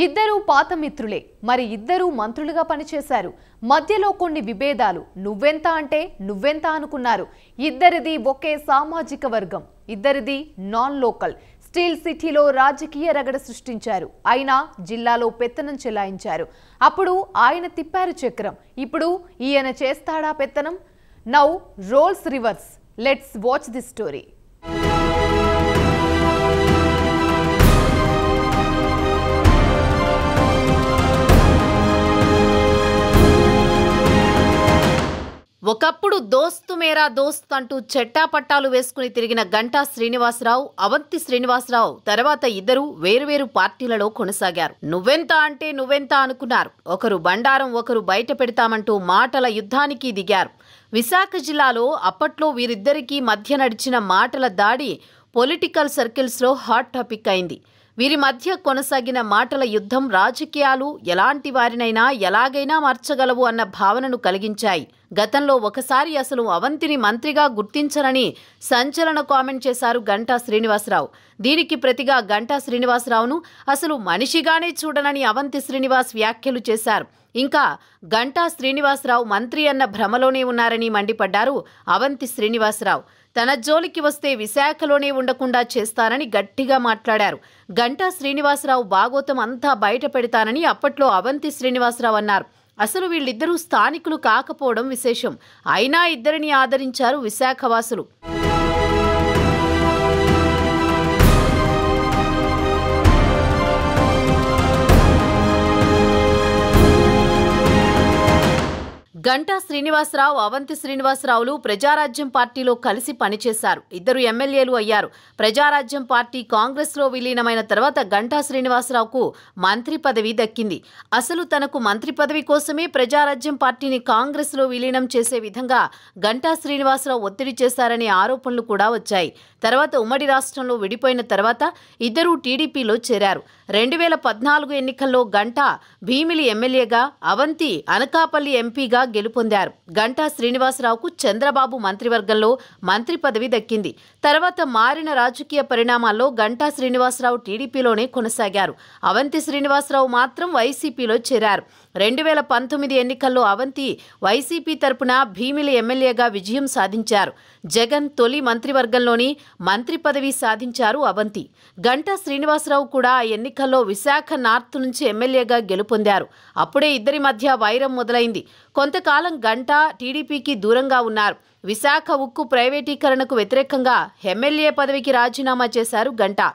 ఇద్దరు పాత మిత్రులే మరి ఇద్దరు మంత్రులుగా పనిచేశారు. మధ్యలో కొన్ని విభేదాలు, నువ్వెంత అంటే నువ్వెంత అనుకున్నారు. ఇద్దరిది ఒకే సామాజిక వర్గం, ఇద్దరిది నాన్ లోకల్. స్టీల్ సిటీలో రాజకీయ రగడ సృష్టించారు. అయినా జిల్లాలో పెత్తనం చెలాయించారు. అప్పుడు ఆయన తిప్పారు చక్రం, ఇప్పుడు ఈయన చేస్తాడా పెత్తనం? Now rolls reverse. Let's watch this story. ఒకప్పుడు దోస్తు మేరా దోస్త్ అంటూ చెట్టాపట్టాలు వేసుకుని తిరిగిన గంటా శ్రీనివాసరావు, అవంతి శ్రీనివాసరావు తర్వాత ఇద్దరు వేరువేరు పార్టీలలో కొనసాగారు. నువ్వెంత అంటే నువ్వెంత అనుకున్నారు. ఒకరు బండారం, ఒకరు బయట పెడతామంటూ మాటల యుద్ధానికి దిగారు. విశాఖ జిల్లాలో అప్పట్లో వీరిద్దరికీ మధ్య నడిచిన మాటల దాడి పొలిటికల్ సర్కిల్స్లో హాట్ టాపిక్ అయింది. వీరి మధ్య కొనసాగిన మాటల యుద్ధం రాజకీయాలు ఎలాంటి వారినైనా ఎలాగైనా మార్చగలవు అన్న భావనను కలిగించాయి. గతంలో ఒకసారి అసలు అవంతిని మంత్రిగా గుర్తించనని సంచలన కామెంట్ చేశారు గంటా శ్రీనివాసరావు. దీనికి ప్రతిగా గంటా శ్రీనివాసరావును అసలు మనిషిగానే చూడనని అవంతి శ్రీనివాస్ వ్యాఖ్యలు చేశారు. ఇంకా గంటా శ్రీనివాసరావు మంత్రి అన్న భ్రమలోనే ఉన్నారని మండిపడ్డారు అవంతి శ్రీనివాసరావు. తన జోలికి వస్తే విశాఖలోనే ఉండకుండా చేస్తానని గట్టిగా మాట్లాడారు. గంటా శ్రీనివాసరావు బాగోతం అంతా బయట పెడతానని అప్పట్లో అవంతి శ్రీనివాసరావు అన్నారు. అసలు వీళ్ళిద్దరూ స్థానికులు కాకపోవడం విశేషం. అయినా ఇద్దరిని ఆదరించారు విశాఖవాసులు. గంటా శ్రీనివాసరావు, అవంతి శ్రీనివాసరావులు ప్రజారాజ్యం పార్టీలో కలిసి పనిచేశారు. ఇద్దరు ఎమ్మెల్యేలు అయ్యారు. ప్రజారాజ్యం పార్టీ కాంగ్రెస్లో విలీనమైన తర్వాత గంటా శ్రీనివాసరావుకు మంత్రి పదవి దక్కింది. అసలు తనకు మంత్రి పదవి కోసమే ప్రజారాజ్యం పార్టీని కాంగ్రెస్లో విలీనం చేసే విధంగా గంటా శ్రీనివాసరావు ఒత్తిడి చేశారనే ఆరోపణలు కూడా వచ్చాయి. తర్వాత ఉమ్మడి రాష్ట్రంలో విడిపోయిన తర్వాత ఇద్దరూ టీడీపీలో చేరారు. 2014 ఎన్నికల్లో గంటా భీమిలి ఎమ్మెల్యేగా, అవంతి అనకాపల్లి ఎంపీగా గెలుపొందారు. గంటా శ్రీనివాసరావుకు చంద్రబాబు మంత్రివర్గంలో మంత్రి పదవి దక్కింది. తర్వాత మారిన రాజకీయ పరిణామాల్లో గంటా శ్రీనివాసరావు టీడీపీలోనే కొనసాగారు. అవంతి శ్రీనివాసరావు మాత్రం వైసీపీలో చేరారు. 2019 ఎన్నికల్లో అవంతి వైసీపీ తరపున భీమిలి ఎమ్మెల్యేగా విజయం సాధించారు. జగన్ తొలి మంత్రివర్గంలోని మంత్రి పదవి సాధించారు అవంతి. గంటా శ్రీనివాసరావు కూడా ఆ ఎన్నికల్లో విశాఖ నార్త్ నుంచి ఎమ్మెల్యేగా గెలుపొందారు. అప్పుడే ఇద్దరి మధ్య వైరం మొదలైంది. కొంతకాలం గంటా టీడీపీకి దూరంగా ఉన్నారు. విశాఖ ఉక్కు ప్రైవేటీకరణకు వ్యతిరేకంగా ఎమ్మెల్యే పదవికి రాజీనామా చేశారు గంటా.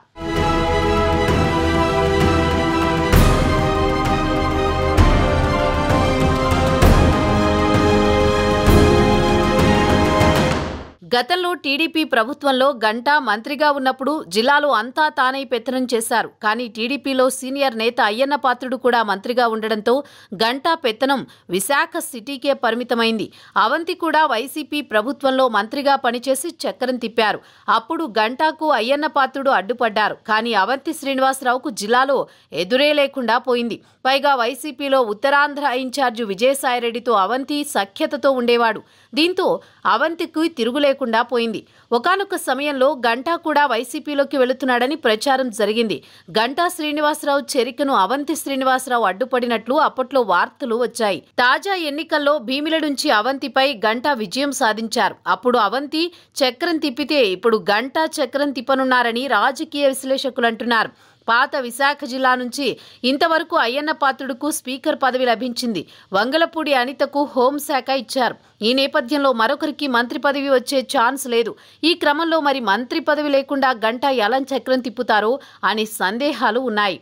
గతంలో టీడీపీ ప్రభుత్వంలో గంటా మంత్రిగా ఉన్నప్పుడు జిల్లాలో అంతా తానై పెత్తనం చేశారు. కానీ టీడీపీలో సీనియర్ నేత అయ్యన్న పాత్రుడు కూడా మంత్రిగా ఉండడంతో గంటా పెత్తనం విశాఖ సిటీకే పరిమితమైంది. అవంతి కూడా వైసీపీ ప్రభుత్వంలో మంత్రిగా పనిచేసి చక్రం తిప్పారు. అప్పుడు గంటాకు అయ్యన్న పాత్రుడు అడ్డుపడ్డారు. కానీ అవంతి శ్రీనివాసరావుకు జిల్లాలో ఎదురే లేకుండా పోయింది. పైగా వైసీపీలో ఉత్తరాంధ్ర ఇన్ఛార్జి విజయసాయిరెడ్డితో అవంతి సఖ్యతతో ఉండేవాడు. దీంతో అవంతికి తిరుగు లేకుండా పోయింది. ఒకానొక సమయంలో గంటా కూడా వైసీపీలోకి వెళుతున్నాడని ప్రచారం జరిగింది. గంటా శ్రీనివాసరావు చేరికను అవంతి శ్రీనివాసరావు అడ్డుపడినట్లు అప్పట్లో వార్తలు వచ్చాయి. తాజా ఎన్నికల్లో భీమిల నుంచి అవంతిపై గంటా విజయం సాధించారు. అప్పుడు అవంతి చక్రం తిప్పితే ఇప్పుడు గంటా చక్రం తిప్పనున్నారని రాజకీయ విశ్లేషకులు అంటున్నారు. పాత విశాఖ జిల్లా నుంచి ఇంతవరకు అయ్యన్న పాత్రుడుకు స్పీకర్ పదవి లభించింది. వంగలపూడి అనితకు హోంశాఖ ఇచ్చారు. ఈ నేపథ్యంలో మరొకరికి మంత్రి పదవి వచ్చే ఛాన్స్ లేదు. ఈ క్రమంలో మరి మంత్రి పదవి లేకుండా గంటా ఎలా చక్రం తిప్పుతారో అని సందేహాలు ఉన్నాయి.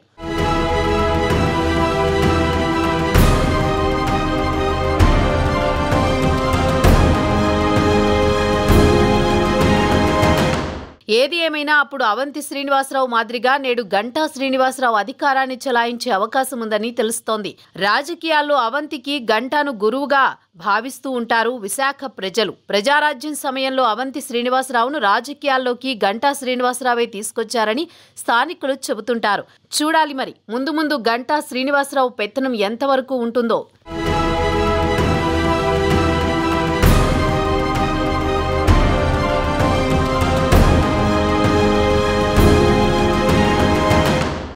ఏది ఏమైనా అప్పుడు అవంతి శ్రీనివాసరావు మాదిరిగా నేడు గంటా శ్రీనివాసరావు అధికారాన్ని చెలాయించే అవకాశం ఉందని తెలుస్తోంది. రాజకీయాల్లో అవంతికి గంటాను గురువుగా భావిస్తూ ఉంటారు విశాఖ ప్రజలు. ప్రజారాజ్యం సమయంలో అవంతి శ్రీనివాసరావును రాజకీయాల్లోకి గంటా శ్రీనివాసరావే తీసుకొచ్చారని స్థానికులు చెబుతుంటారు. చూడాలి మరి ముందు ముందు గంటా శ్రీనివాసరావు పెత్తనం ఎంతవరకు ఉంటుందో.